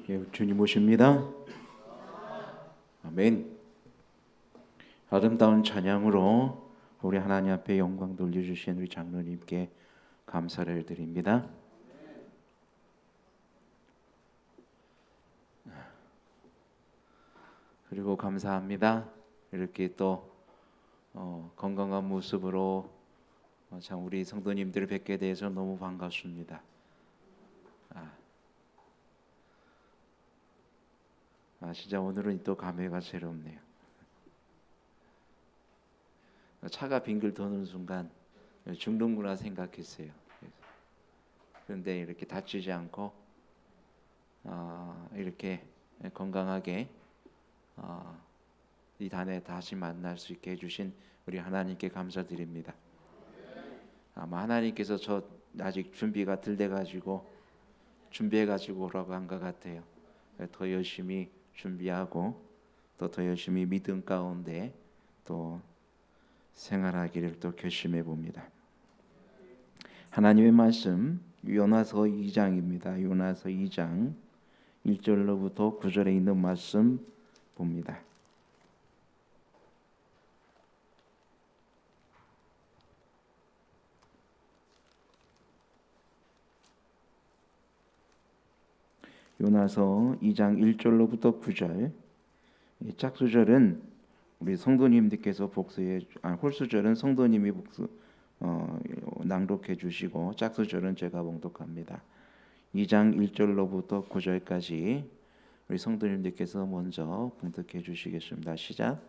예, 주님 모십니다. 아멘. 아름다운 찬양으로 우리 하나님 앞에 영광 돌려주신 우리 장로님께 감사를 드립니다. 그리고 감사합니다. 이렇게 또 건강한 모습으로 참 우리 성도님들을 뵙게 돼서 너무 반갑습니다. 진짜 오늘은 또 감회가 새롭네요. 차가 빙글 도는 순간 죽는구나 생각했어요. 그런데 이렇게 다치지 않고 이렇게 건강하게 이 단에 다시 만날 수 있게 해주신 우리 하나님께 감사드립니다. 아마 하나님께서 저 아직 준비가 덜 돼가지고 준비해가지고 오라고 한 것 같아요. 더 열심히 준비하고 또 더 열심히 믿음 가운데 또 생활하기를 또 결심해 봅니다. 하나님의 말씀 요나서 2장입니다. 요나서 2장 1절로부터 9절에 있는 말씀 봅니다. 요나서 2장 1절로부터 9절. 짝수절은 우리 성도님들께서 홀수절은 성도님이 낭독해 주시고 짝수절은 제가 봉독합니다. 2장 1절로부터 9절까지 우리 성도님들께서 먼저 봉독해 주시겠습니다. 시작.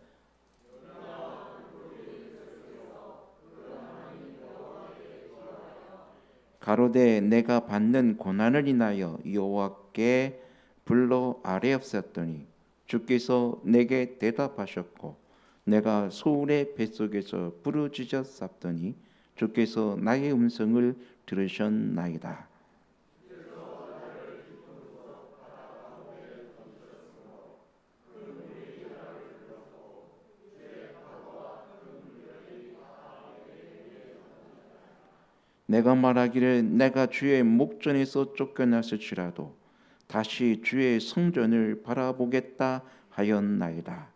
가로되 내가 받는 고난을 인하여 여호와께 불러 아뢰었었더니 주께서 내게 대답하셨고 내가 소울의 뱃속에서 부르짖어 쌌더니 주께서 나의 음성을 들으셨나이다. 내가 말하기를 내가 주의 목전에서 쫓겨났을지라도 다시 주의 성전을 바라보겠다 하였나이다.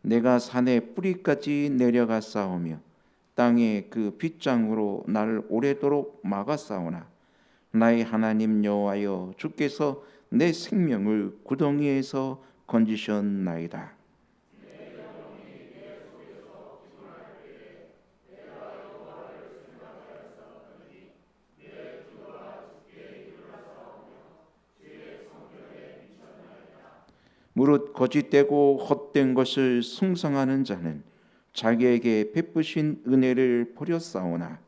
내가 산의 뿌리까지 내려가 싸우며 땅의 그 빗장으로 나를 오래도록 막아 싸우나 나의 하나님 여호와여 주께서 내 생명을 구덩이에서 건지셨나이다. 무릇 거짓되고 헛된 것을 숭상하는 자는 자기에게 베푸신 은혜를 버렸사오나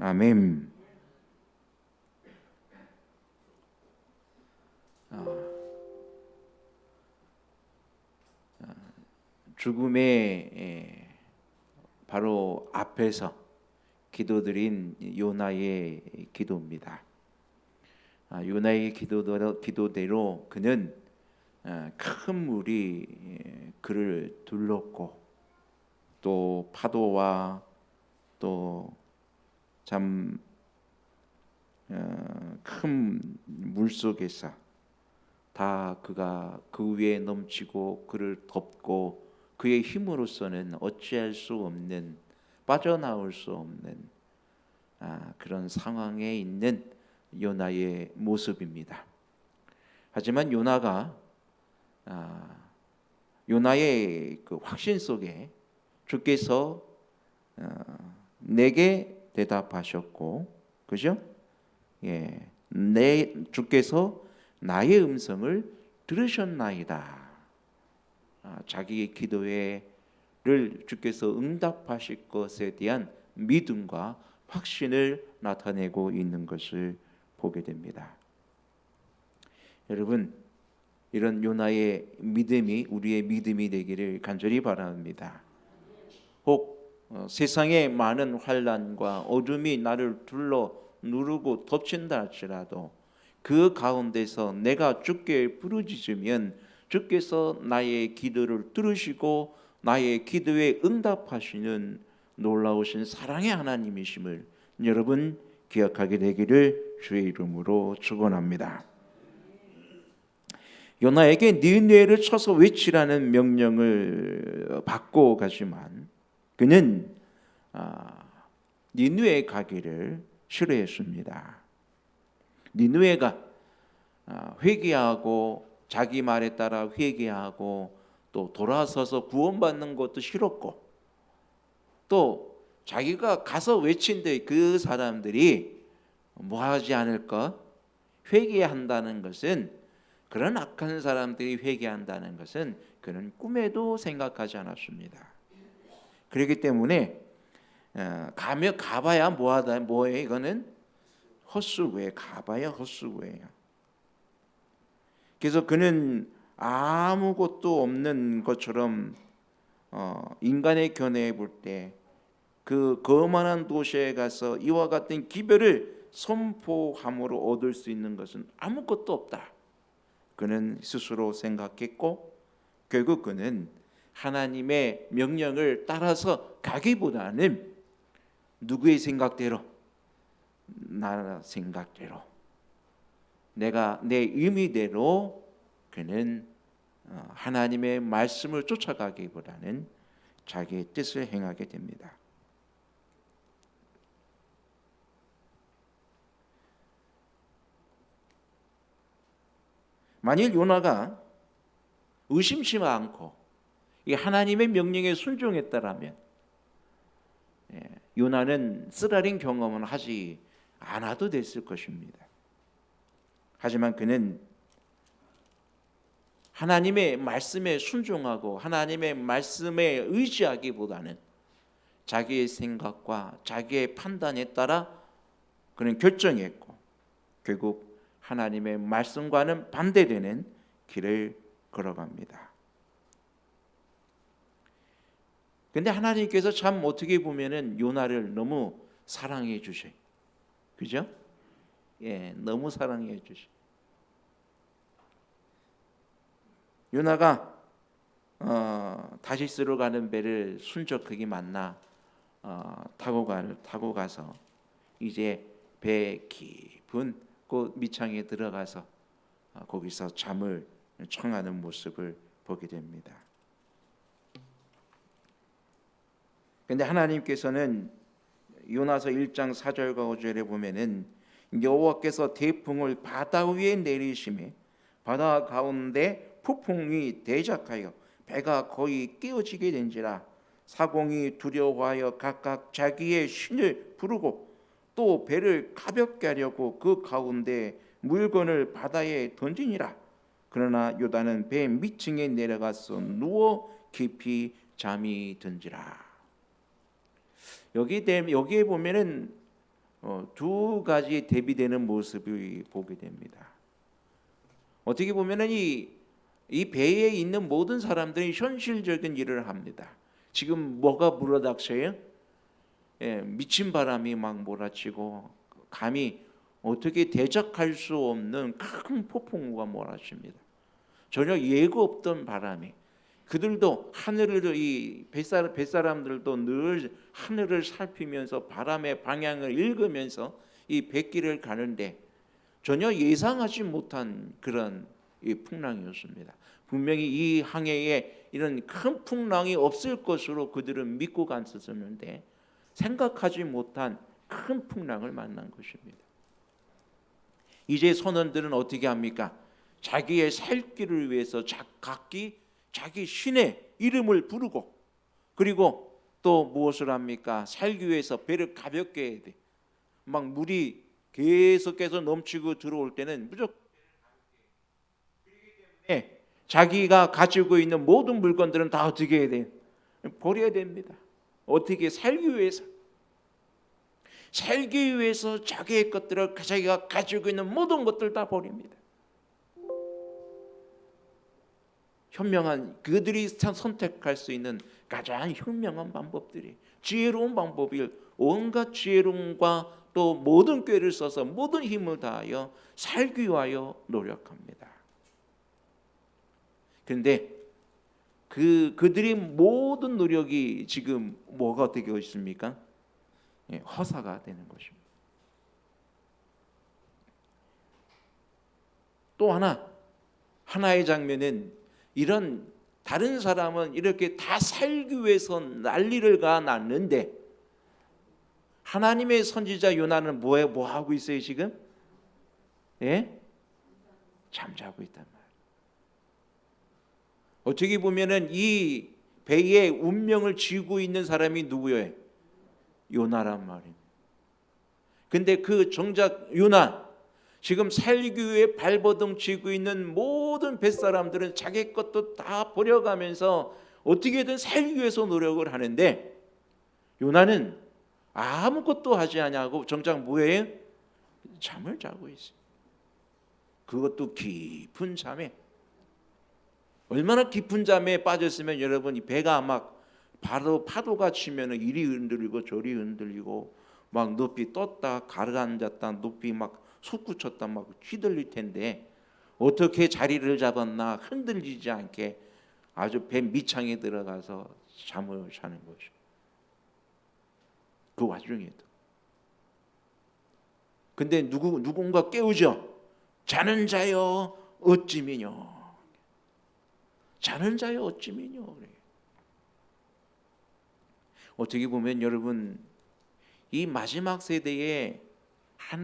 아멘. 죽음의 바로 앞에서 기도드린 요나의 기도입니다. 요나의 기도대로 그는 큰 물이 그를 둘렀고 또 파도와 또 참 큰 물속에서 다 그가 그 위에 넘치고 그를 덮고 그의 힘으로서는 어찌할 수 없는 빠져나올 수 없는 그런 상황에 있는 요나의 모습입니다. 하지만 요나의 그 확신 속에 주께서 내게 대답하셨고, 그죠? 주께서 나의 음성을 들으셨나이다. 자기의 기도를 주께서 응답하실 것에 대한 믿음과 확신을 나타내고 있는 것을 보게 됩니다. 여러분, 이런 요나의 믿음이 우리의 믿음이 되기를 간절히 바랍니다. 혹 세상에 많은 환난과 어둠이 나를 둘러 누르고 덮친다 할지라도 그 가운데서 내가 주께 부르짖으면 주께서 나의 기도를 들으시고 나의 기도에 응답하시는 놀라우신 사랑의 하나님이심을 여러분 기억하게 되기를 주의 이름으로 축원합니다. 요나에게 니느웨를 쳐서 외치라는 명령을 받고 가지만 그는 니느웨에 가기를 싫어했습니다. 니느웨가 회개하고 자기 말에 따라 회개하고 또 돌아서서 구원받는 것도 싫었고 또 자기가 가서 외친데 그 사람들이 뭐 하지 않을까? 회개한다는 것은, 그런 악한 사람들이 회개한다는 것은 그는 꿈에도 생각하지 않았습니다. 그렇기 때문에 가봐야 뭐해? 이거는 헛수고예요. 가봐야 헛수고예요. 그래서 그는 아무것도 없는 것처럼 인간의 견해에 볼 때 그 거만한 도시에 가서 이와 같은 기별을 선포함으로 얻을 수 있는 것은 아무것도 없다. 그는 스스로 생각했고 결국 그는 하나님의 명령을 따라서 가기보다는 누구의 생각대로? 나 생각대로, 내가 내 의미대로 그는 하나님의 말씀을 쫓아가기보다는 자기의 뜻을 행하게 됩니다. 만일 요나가 의심치 않고 이 하나님의 명령에 순종했다라면 요나는 쓰라린 경험은 하지 않아도 됐을 것입니다. 하지만 그는 하나님의 말씀에 순종하고 하나님의 말씀에 의지하기보다는 자기의 생각과 자기의 판단에 따라 그는 결정했고 결국 하나님의 말씀과는 반대되는 길을 걸어갑니다. 근데 하나님께서 참 어떻게 보면은 요나를 너무 사랑해 주셔요. 그죠? 너무 사랑해 주셔요. 요나가 다시스로 가는 배를 순적하게 만나 타고 가서 이제 배 깊은 그 밑창에 들어가서 거기서 잠을 청하는 모습을 보게 됩니다. 그런데 하나님께서는 요나서 1장 4절과 5절에 보면은 여호와께서 태풍을 바다 위에 내리심에 바다 가운데 폭풍이 대작하여 배가 거의 깨어지게 된지라 사공이 두려워하여 각각 자기의 신을 부르고 또 배를 가볍게 하려고 그 가운데 물건을 바다에 던지니라. 그러나 요나는 배 밑층에 내려가서 누워 깊이 잠이 든지라. 여기에 보면은 두 가지 대비되는 모습을 보게 됩니다. 어떻게 보면은 이 배에 있는 모든 사람들이 현실적인 일을 합니다. 지금 뭐가 불어닥쳐요? 미친 바람이 막 몰아치고 감히 어떻게 대적할 수 없는 큰 폭풍우가 몰아칩니다. 전혀 예고 없던 바람이, 그들도 하늘을 이 뱃사람들도 늘 하늘을 살피면서 바람의 방향을 읽으면서 이 뱃길을 가는데 전혀 예상하지 못한 그런 이 풍랑이었습니다. 분명히 이 항해에 이런 큰 풍랑이 없을 것으로 그들은 믿고 갔었는데 생각하지 못한 큰 풍랑을 만난 것입니다. 이제 선원들은 어떻게 합니까? 자기의 살 길을 위해서 각기 자기 신의 이름을 부르고 그리고 또 무엇을 합니까? 살기 위해서 배를 가볍게 해야 돼. 막 물이 계속해서 넘치고 들어올 때는 무조건 자기가 가지고 있는 모든 물건들은 다 어떻게 해야 돼요? 버려야 됩니다. 어떻게 살기 위해서 자기의 것들을 자기가 가지고 있는 모든 것들 다 버립니다. 현명한 그들이 선택할 수 있는 가장 현명한 방법들이 지혜로운 방법을 온갖 지혜로움과 또 모든 꾀를 써서 모든 힘을 다하여 살기 위하여 노력합니다. 그런데 그들의 모든 노력이 지금 뭐가 되고 있습니까? 허사가 되는 것입니다. 또 하나의 장면은 이런 다른 사람은 이렇게 다 살기 위해서 난리를 났는데 하나님의 선지자 요나는 뭐 하고 있어요 지금? 잠자고 있단 말이에요. 어떻게 보면은 이 배의 운명을 쥐고 있는 사람이 누구예요? 요나란 말입니다. 근데 그 정작 요나 지금 살기 위해 발버둥 치고 있는 모든 뱃사람들은 자기 것도 다 버려가면서 어떻게든 살기 위해서 노력을 하는데 요나는 아무것도 하지 않냐고 정작 뭐예요? 잠을 자고 있어요. 그것도 깊은 잠에. 얼마나 깊은 잠에 빠졌으면 여러분 이 배가 막 파도가 치면 이리 흔들리고 저리 흔들리고 막 높이 떴다 가라앉았다 높이 막 솟구쳤다 막 휘둘릴 텐데 어떻게 자리를 잡았나 흔들리지 않게 아주 배 밑창에 들어가서 잠을 자는 것이죠. 그 와중에도. 근데 누군가 깨우죠. 자는 자여 어찌 미뇨. 자는 자여 어찌 미뇨. 어떻게 보면 여러분 이 마지막 세대에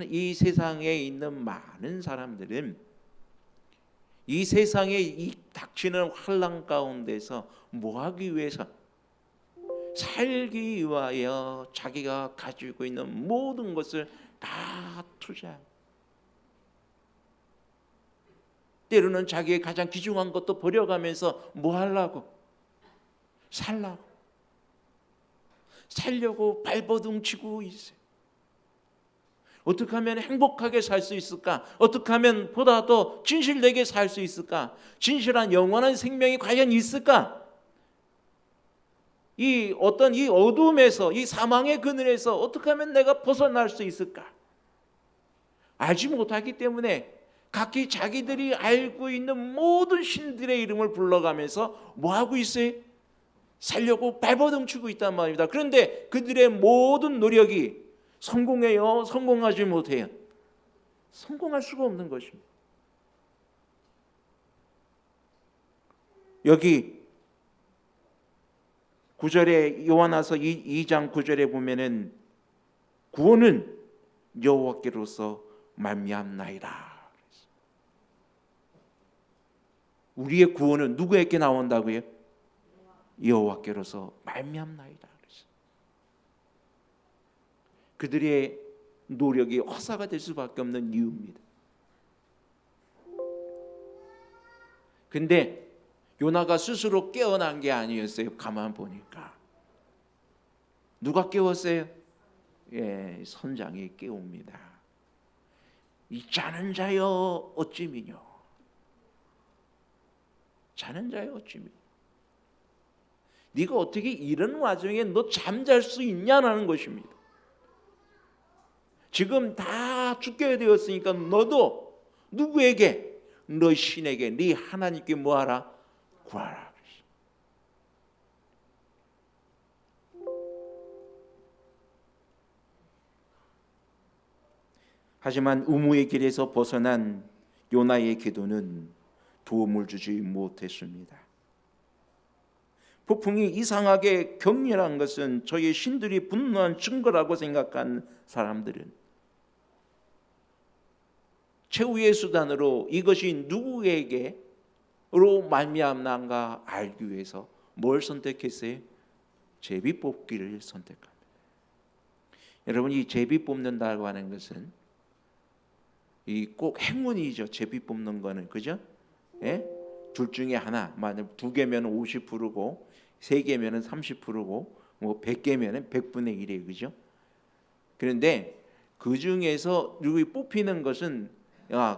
이 세상에 있는 많은 사람들은 이 세상에 이 닥치는 환난 가운데서 뭐하기 위해서 살기 위하여 자기가 가지고 있는 모든 것을 다 투자합니다. 때로는 자기의 가장 귀중한 것도 버려가면서 뭐 하려고? 살려고 발버둥 치고 있어요. 어떻게 하면 행복하게 살 수 있을까? 어떻게 하면 보다 더 진실되게 살 수 있을까? 진실한 영원한 생명이 과연 있을까? 이 어둠에서 이 사망의 그늘에서 어떻게 하면 내가 벗어날 수 있을까? 알지 못하기 때문에 각기 자기들이 알고 있는 모든 신들의 이름을 불러가면서 뭐 하고 있어요? 살려고 발버둥 치고 있단 말입니다. 그런데 그들의 모든 노력이 성공해요? 성공하지 못해요? 성공할 수가 없는 것입니다. 여기 9절에 요한화서 2장 9절에 보면은 구원은 여호와께로서 말미암나이다. 우리의 구원은 누구에게 나온다고요? 여호와께로서 말미암나이다. 그들의 노력이 허사가 될 수밖에 없는 이유입니다. 근데 요나가 스스로 깨어난 게 아니었어요. 가만 보니까 누가 깨웠어요? 선장이 깨웁니다. 이 자는 자여 어찌 미뇨. 자는 자여 어찌 미뇨. 네가 어떻게 이런 와중에 너 잠잘 수 있냐는 것입니다. 지금 다 죽게 되었으니까 너도 누구에게? 너 신에게, 네 하나님께 뭐하라? 구하라. 하지만 우무의 길에서 벗어난 요나의 기도는 도움을 주지 못했습니다. 폭풍이 이상하게 격렬한 것은 저희 신들이 분노한 증거라고 생각한 사람들은 최후의 수단으로 이것이 누구에게로 말미암는가 알기 위해서 뭘 선택했어요? 제비 뽑기를 선택합니다. 여러분 이 제비 뽑는다고 하는 것은 이 꼭 행운이죠. 제비 뽑는 거는 그죠? 둘 중에 하나. 만약 2개면 50%고 3개면 30%고 뭐 100개면 100분의 1이에요. 그죠? 그런데 그 중에서 누구 뽑히는 것은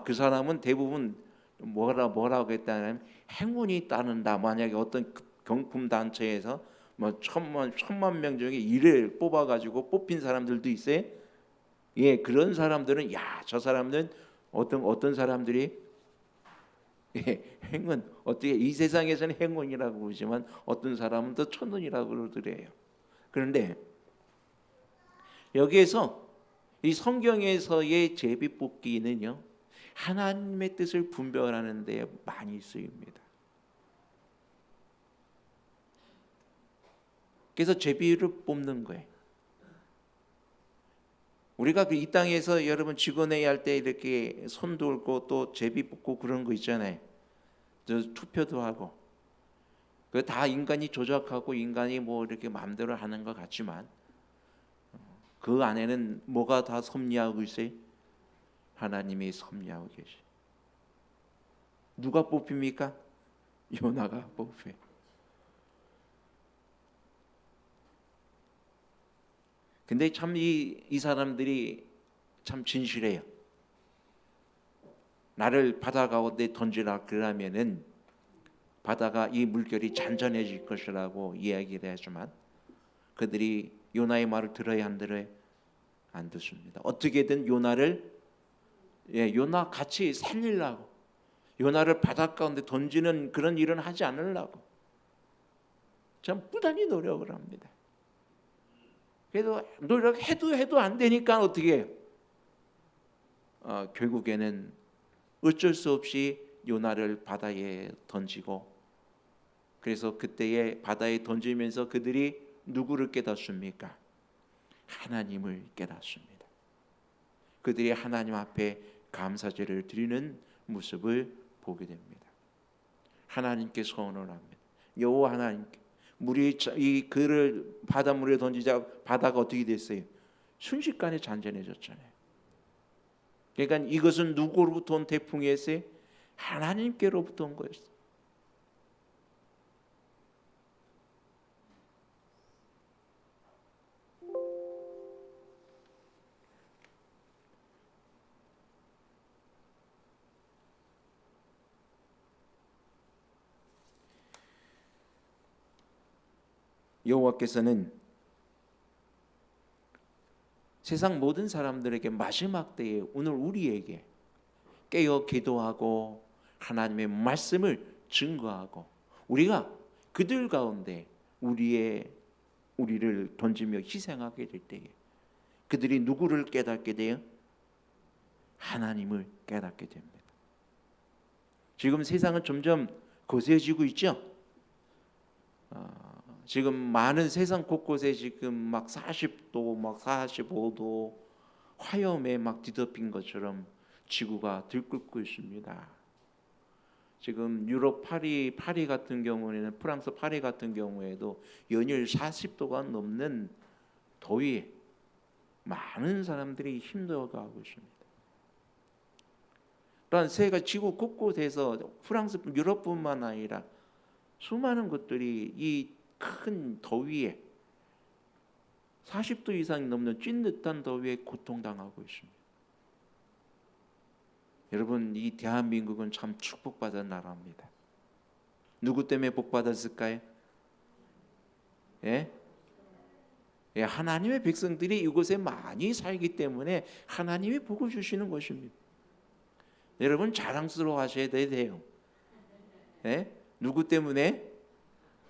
그 사람은 대부분 뭐라고 했다면 행운이 따른다. 만약에 어떤 경품 단체에서 뭐 천만 명 중에 1을 뽑아가지고 뽑힌 사람들도 있어요. 예, 그런 사람들은 저 사람들은 어떤 사람들이 행운, 어떻게 이 세상에서는 행운이라고 그러지만 어떤 사람은 또 천운이라고 그러더래요. 그런데 여기에서 이 성경에서의 제비뽑기는요, 하나님의 뜻을 분별하는 데 많이 쓰입니다. 그래서 제비를 뽑는 거예요. 우리가 이 땅에서 여러분 직원회의 할 때 이렇게 손 돌고 또 제비 뽑고 그런 거 있잖아요. 투표도 하고. 그 다 인간이 조작하고 인간이 뭐 이렇게 마음대로 하는 것 같지만 그 안에는 뭐가 다 섭리하고 있어요? 하나님이 섭리하고 계시. 누가 뽑힙니까? 요나가 뽑혀요. 근데 참 이 사람들이 참 진실해요. 나를 바다 가운데 던지라 그러면은 바다가 이 물결이 잔잔해질 것이라고 이야기를 하지만 그들이 요나의 말을 들어야 안 들어요? 안 듣습니다. 어떻게든 요나 같이 살리려고, 요나를 바다 가운데 던지는 그런 일은 하지 않으려고 참 부단히 노력을 합니다. 그래도 노력해도 안 되니까 어떻게 해요? 결국에는 어쩔 수 없이 요나를 바다에 던지고, 그래서 그때에 바다에 던지면서 그들이 누구를 깨닫습니까? 하나님을 깨닫습니다. 그들이 하나님 앞에 감사제를 드리는 모습을 보게 됩니다. 하나님께 소원을 합니다. 여호와 하나님께, 물이 이 그를 바닷물에 던지자 바다가 어떻게 됐어요? 순식간에 잔잔해졌잖아요. 그러니까 이것은 누구로부터 온 태풍이었어요? 하나님께로부터 온 거였어요. 여호와께서는 세상 모든 사람들에게 마지막 때에 오늘 우리에게 깨어 기도하고 하나님의 말씀을 증거하고 우리가 그들 가운데 우리를 던지며 희생하게 될 때에 그들이 누구를 깨닫게 돼요? 하나님을 깨닫게 됩니다. 지금 세상은 점점 거세지고 있죠. 지금 많은 세상 곳곳에 지금 막 40도, 막 45도 화염에 막 뒤덮인 것처럼 지구가 들끓고 있습니다. 지금 유럽 파리 같은 경우에는, 프랑스 파리 같은 경우에도 연일 40도가 넘는 더위에 많은 사람들이 힘들어가고 있습니다. 또한 세계 지구 곳곳에서 프랑스, 유럽뿐만 아니라 수많은 것들이 이 큰 더위에 40도 이상 넘는 찐듯한 더위에 고통당하고 있습니다. 여러분, 이 대한민국은 참 축복받은 나라입니다. 누구 때문에 복받았을까요? 하나님의 백성들이 이곳에 많이 살기 때문에 하나님이 복을 주시는 것입니다. 여러분 자랑스러워 하셔야 돼요. 누구 때문에?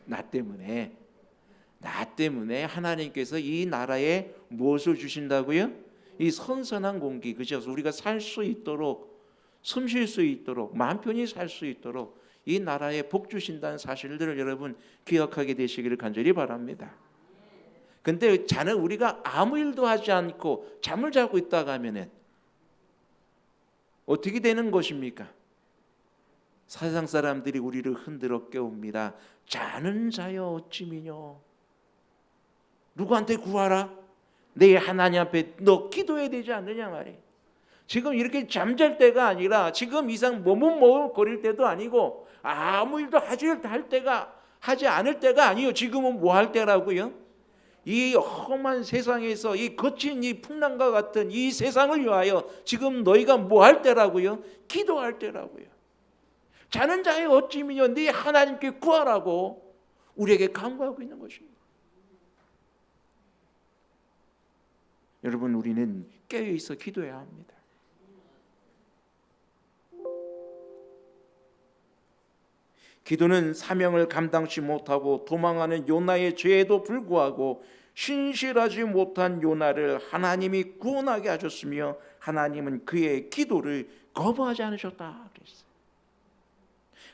나 때문에 하나님께서 이 나라에 무엇을 주신다고요? 이 선선한 공기, 그죠? 우리가 살 수 있도록, 숨 쉴 수 있도록, 마음 편히 살 수 있도록 이 나라에 복 주신다는 사실들을 여러분 기억하게 되시기를 간절히 바랍니다. 근데 우리가 아무 일도 하지 않고 잠을 자고 있다가 하면은 어떻게 되는 것입니까? 세상 사람들이 우리를 흔들어 깨웁니다. 자는 자여 어찌미뇨. 누구한테 구하라? 내 하나님 앞에 너 기도해야 되지 않느냐 말이에요. 지금 이렇게 잠잘 때가 아니라 지금 이상 머뭇거릴 때도 아니고 아무 일도 하지 않을 때가 아니요. 지금은 뭐 할 때라고요? 이 험한 세상에서 이 거친 이 풍랑과 같은 이 세상을 위하여 지금 너희가 뭐 할 때라고요? 기도할 때라고요. 자는 자의 어찌미뇨. 네 하나님께 구하라고 우리에게 강구하고 있는 것입니다. 여러분, 우리는 깨어 있어 기도해야 합니다. 기도는 사명을 감당치 못하고 도망하는 요나의 죄에도 불구하고 신실하지 못한 요나를 하나님이 구원하게 하셨으며 하나님은 그의 기도를 거부하지 않으셨다 그랬어요.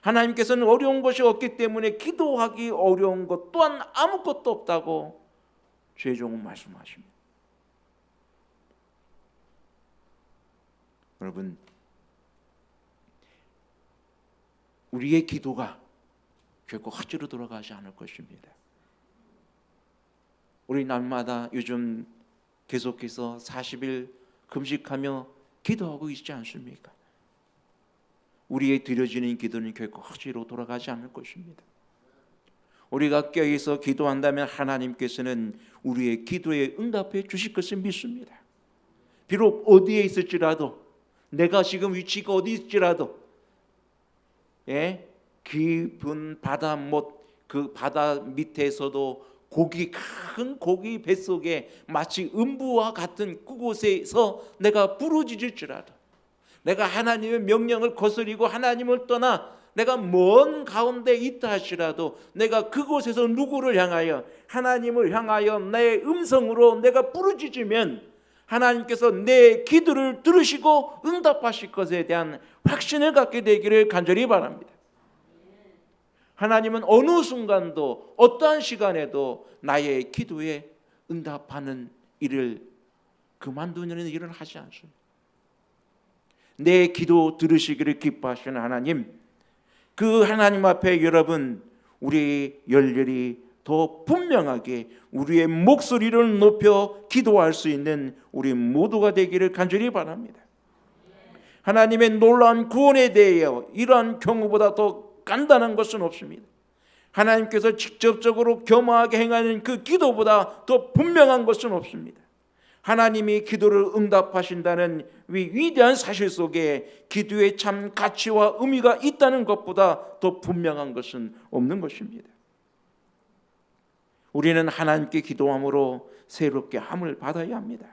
하나님께서는 어려운 것이 없기 때문에 기도하기 어려운 것 또한 아무것도 없다고 최종은 말씀하십니다. 여러분, 우리의 기도가 결코 헛으로 돌아가지 않을 것입니다. 우리 날마다 요즘 계속해서 40일 금식하며 기도하고 있지 않습니까? 우리의 드려지는 기도는 결코 헛으로 돌아가지 않을 것입니다. 우리가 깨어있어 기도한다면 하나님께서는 우리의 기도에 응답해 주실 것을 믿습니다. 비록 어디에 있을지라도, 내가 지금 위치가 어디 있을지라도, 깊은 바다 그 바다 밑에서도 큰 고기 뱃속에 마치 음부와 같은 그곳에서 내가 부르짖을지라도, 내가 하나님의 명령을 거스리고 하나님을 떠나 내가 먼 가운데 있다 할지라도 내가 그곳에서 누구를 향하여, 하나님을 향하여 내 음성으로 내가 부르짖으면 하나님께서 내 기도를 들으시고 응답하실 것에 대한 확신을 갖게 되기를 간절히 바랍니다. 하나님은 어느 순간도 어떠한 시간에도 나의 기도에 응답하는 일을 그만두는 일을 하지 않습니다. 내 기도 들으시기를 기뻐하시는 하나님, 그 하나님 앞에 여러분, 우리 열렬히 더 분명하게 우리의 목소리를 높여 기도할 수 있는 우리 모두가 되기를 간절히 바랍니다. 하나님의 놀라운 구원에 대하여 이러한 경우보다 더 간단한 것은 없습니다. 하나님께서 직접적으로 겸허하게 행하는 그 기도보다 더 분명한 것은 없습니다. 하나님이 기도를 응답하신다는 위대한 사실 속에 기도의 참 가치와 의미가 있다는 것보다 더 분명한 것은 없는 것입니다. 우리는 하나님께 기도함으로 새롭게 함을 받아야 합니다.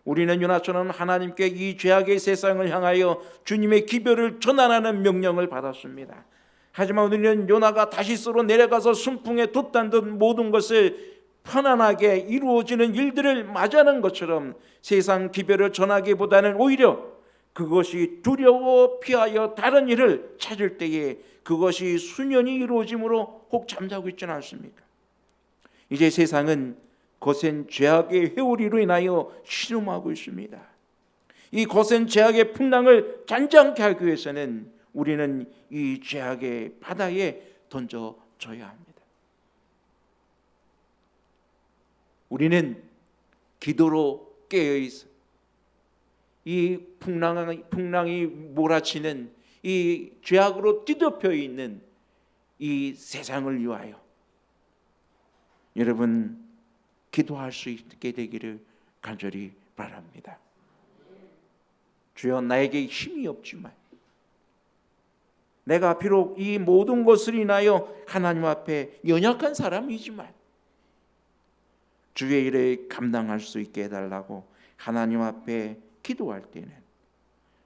우리는 요나처럼 하나님께 이 죄악의 세상을 향하여 주님의 기별을 전환하는 명령을 받았습니다. 하지만 우리는 요나가 다시스로 내려가서 순풍에 돛단 듯 모든 것을 편안하게 이루어지는 일들을 맞이하는 것처럼 세상 기별을 전하기보다는 오히려 그것이 두려워 피하여 다른 일을 찾을 때에 그것이 수년이 이루어짐으로 혹 잠자고 있지는 않습니까? 이제 세상은 거센 죄악의 회오리로 인하여 신음하고 있습니다. 이 거센 죄악의 풍랑을 잔잔케 하기 위해서는 우리는 이 죄악의 바다에 던져져야 합니다. 우리는 기도로 깨어있어 이 풍랑이 몰아치는 이 죄악으로 뒤덮여 있는 이 세상을 위하여 여러분 기도할 수 있게 되기를 간절히 바랍니다. 주여, 나에게 힘이 없지만, 내가 비록 이 모든 것을 인하여 하나님 앞에 연약한 사람이지만 주의 일을 감당할 수 있게 해달라고 하나님 앞에 기도할 때는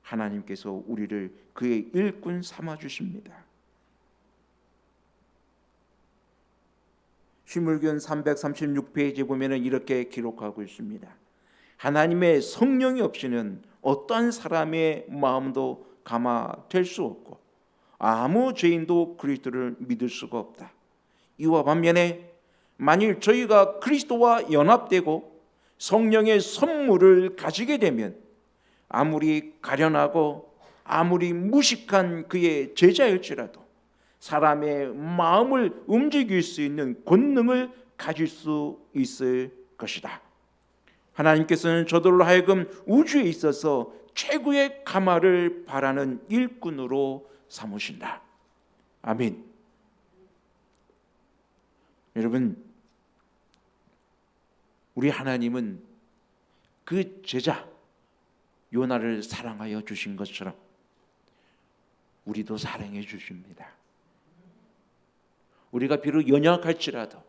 하나님께서 우리를 그의 일꾼 삼아 주십니다. 시물견 336페이지에 보면 이렇게 기록하고 있습니다. 하나님의 성령이 없이는 어떠한 사람의 마음도 감화될 수 없고 아무 죄인도 그리스도를 믿을 수가 없다. 이와 반면에 만일 저희가 그리스도와 연합되고 성령의 선물을 가지게 되면 아무리 가련하고 아무리 무식한 그의 제자일지라도 사람의 마음을 움직일 수 있는 권능을 가질 수 있을 것이다. 하나님께서는 저들로 하여금 우주에 있어서 최고의 감화를 바라는 일꾼으로 삼으신다. 아멘. 여러분, 우리 하나님은 그 제자 요나를 사랑하여 주신 것처럼 우리도 사랑해 주십니다. 우리가 비록 연약할지라도,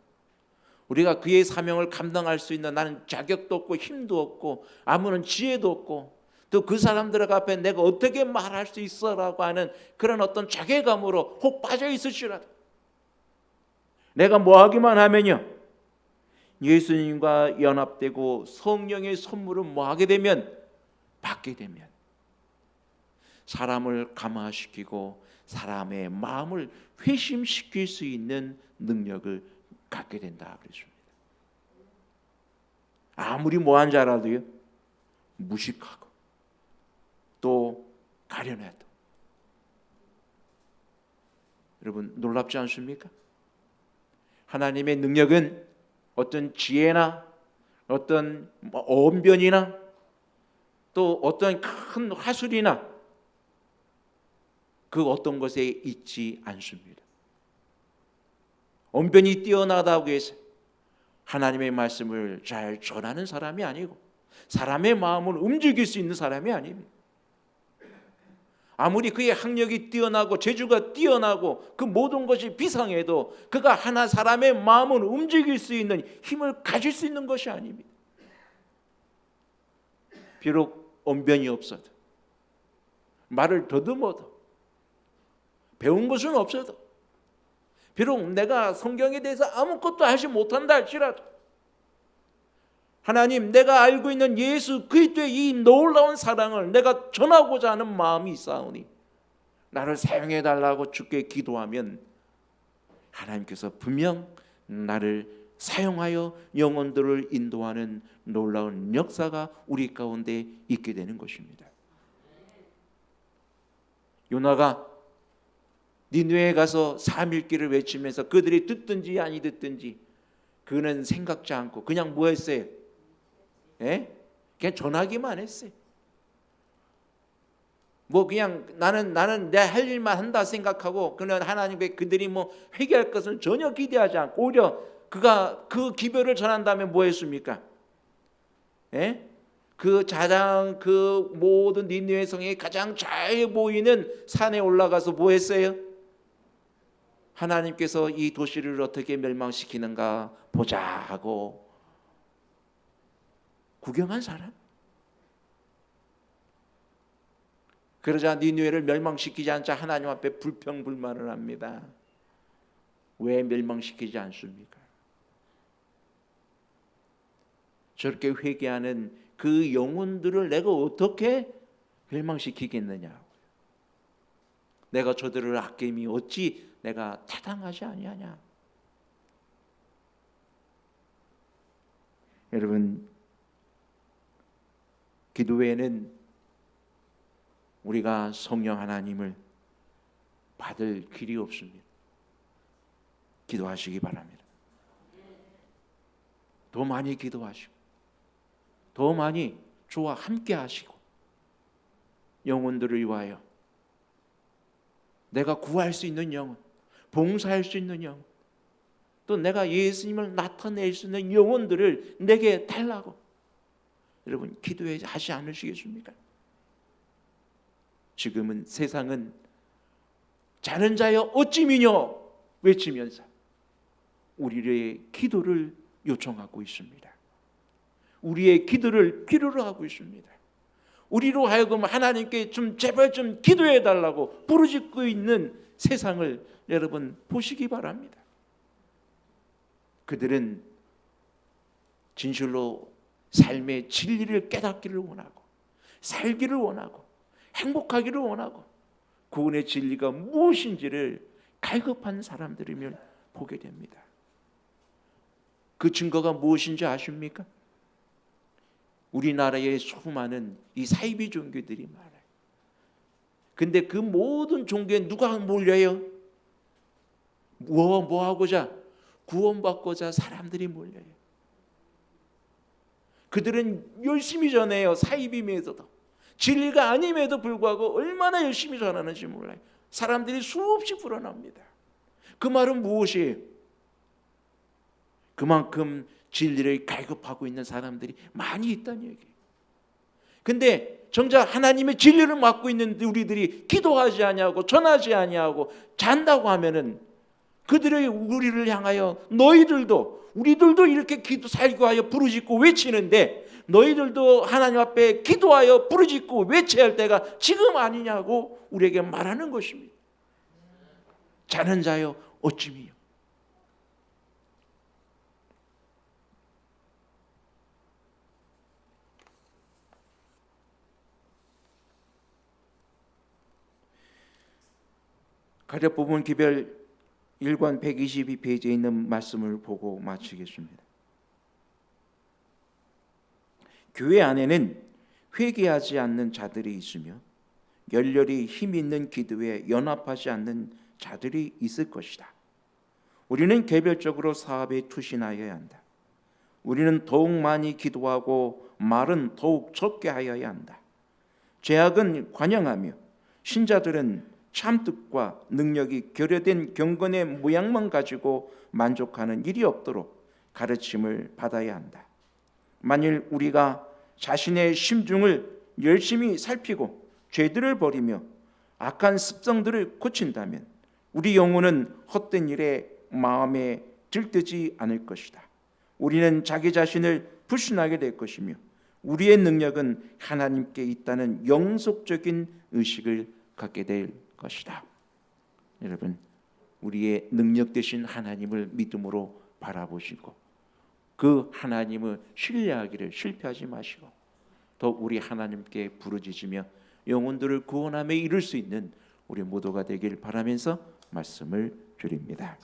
우리가 그의 사명을 감당할 수 있는 나는 자격도 없고 힘도 없고 아무런 지혜도 없고 또 그 사람들 앞에 내가 어떻게 말할 수 있어라고 하는 그런 어떤 자괴감으로 혹 빠져 있을지라도 내가 뭐 하기만 하면요 예수님과 연합되고 성령의 선물을 뭐 하게 되면 받게 되면 사람을 감화시키고 사람의 마음을 회심시킬 수 있는 능력을 갖게 된다 그랬습니다. 아무리 뭐한 자라도요 무식하고 또 가련해도 여러분 놀랍지 않습니까? 하나님의 능력은 어떤 지혜나 어떤 언변이나 또 어떤 큰 화술이나 그 어떤 것에 있지 않습니다. 언변이 뛰어나다고 해서 하나님의 말씀을 잘 전하는 사람이 아니고 사람의 마음을 움직일 수 있는 사람이 아닙니다. 아무리 그의 학력이 뛰어나고 재주가 뛰어나고 그 모든 것이 비상해도 그가 하나 사람의 마음을 움직일 수 있는 힘을 가질 수 있는 것이 아닙니다. 비록 언변이 없어도 말을 더듬어도 배운 것은 없어도 비록 내가 성경에 대해서 아무것도 하지 못한다 할지라도 하나님 내가 알고 있는 예수 그리스도의 이 놀라운 사랑을 내가 전하고자 하는 마음이 있사오니 나를 사용해 달라고 주께 기도하면 하나님께서 분명 나를 사용하여 영혼들을 인도하는 놀라운 역사가 우리 가운데 있게 되는 것입니다. 요나가 니느웨에 가서 3일길을 외치면서 그들이 듣든지 아니 듣든지 그는 생각지 않고 그냥 뭐 했어요? 그냥 전하기만 했어요. 뭐 그냥 나는 내 할 일만 한다 생각하고 그는 하나님께 그들이 뭐 회개할 것은 전혀 기대하지 않고 오히려 그가 그 기별을 전한 다음에 뭐 했습니까? 그 모든 니느웨 성에 가장 잘 보이는 산에 올라가서 뭐 했어요? 하나님께서 이 도시를 어떻게 멸망시키는가 보자 하고 구경한 사람. 그러자 니느웨를 멸망시키지 않자 하나님 앞에 불평불만을 합니다. 왜 멸망시키지 않습니까? 저렇게 회개하는 그 영혼들을 내가 어떻게 멸망시키겠느냐. 내가 저들을 아낌이 어찌 내가 타당하지 아니하냐. 여러분 기도에는 우리가 성령 하나님을 받을 길이 없습니다. 기도하시기 바랍니다. 더 많이 기도하시고 더 많이 주와 함께 하시고 영혼들을 위하여 내가 구할 수 있는 영혼, 봉사할 수 있는 영혼, 또 내가 예수님을 나타낼 수 있는 영혼들을 내게 달라고 여러분 기도하지 않으시겠습니까? 지금은 세상은 자는 자여 어찌 미뇨 외치면서 우리의 기도를 요청하고 있습니다. 우리의 기도를 필요로 하고 있습니다. 우리로 하여금 하나님께 좀 제발 좀 기도해 달라고 부르짖고 있는 세상을 여러분 보시기 바랍니다. 그들은 진실로 삶의 진리를 깨닫기를 원하고 살기를 원하고 행복하기를 원하고 구원의 진리가 무엇인지를 갈급한 사람들이면 보게 됩니다. 그 증거가 무엇인지 아십니까? 우리나라에 수많은 이 사이비 종교들이 많아요. 근데 그 모든 종교에 누가 몰려요? 뭐 하고자? 구원받고자 사람들이 몰려요. 그들은 열심히 전해요. 사이비면서도 진리가 아님에도 불구하고 얼마나 열심히 전하는지 몰라요. 사람들이 수없이 불어납니다. 그 말은 무엇이에요? 그만큼 진리를 갈급하고 있는 사람들이 많이 있다는 얘기예요. 근데 정작 하나님의 진리를 맡고 있는 우리들이 기도하지 아니하고 전하지 아니하고 잔다고 하면은 그들의 우리를 향하여 너희들도 우리들도 이렇게 살교하여 부르짖고 외치는데 너희들도 하나님 앞에 기도하여 부르짖고 외쳐야 할 때가 지금 아니냐고 우리에게 말하는 것입니다. 자는 자여 어찌미요. 가려 부분 기별 1권 122페이지에 있는 말씀을 보고 마치겠습니다. 교회 안에는 회개하지 않는 자들이 있으며 열렬히 힘 있는 기도에 연합하지 않는 자들이 있을 것이다. 우리는 개별적으로 사업에 투신하여야 한다. 우리는 더욱 많이 기도하고 말은 더욱 적게 하여야 한다. 죄악은 관영하며 신자들은 참뜻과 능력이 결여된 경건의 모양만 가지고 만족하는 일이 없도록 가르침을 받아야 한다. 만일 우리가 자신의 심중을 열심히 살피고 죄들을 버리며 악한 습성들을 고친다면 우리 영혼은 헛된 일에 마음에 들뜨지 않을 것이다. 우리는 자기 자신을 불신하게 될 것이며 우리의 능력은 하나님께 있다는 영속적인 의식을 갖게 될 것이다. 여러분, 우리의 능력 되신 하나님을 믿음으로 바라보시고 그 하나님을 신뢰하기를 실패하지 마시고 더 우리 하나님께 부르짖으며 영혼들을 구원함에 이룰 수 있는 우리 모두가 되길 바라면서 말씀을 드립니다.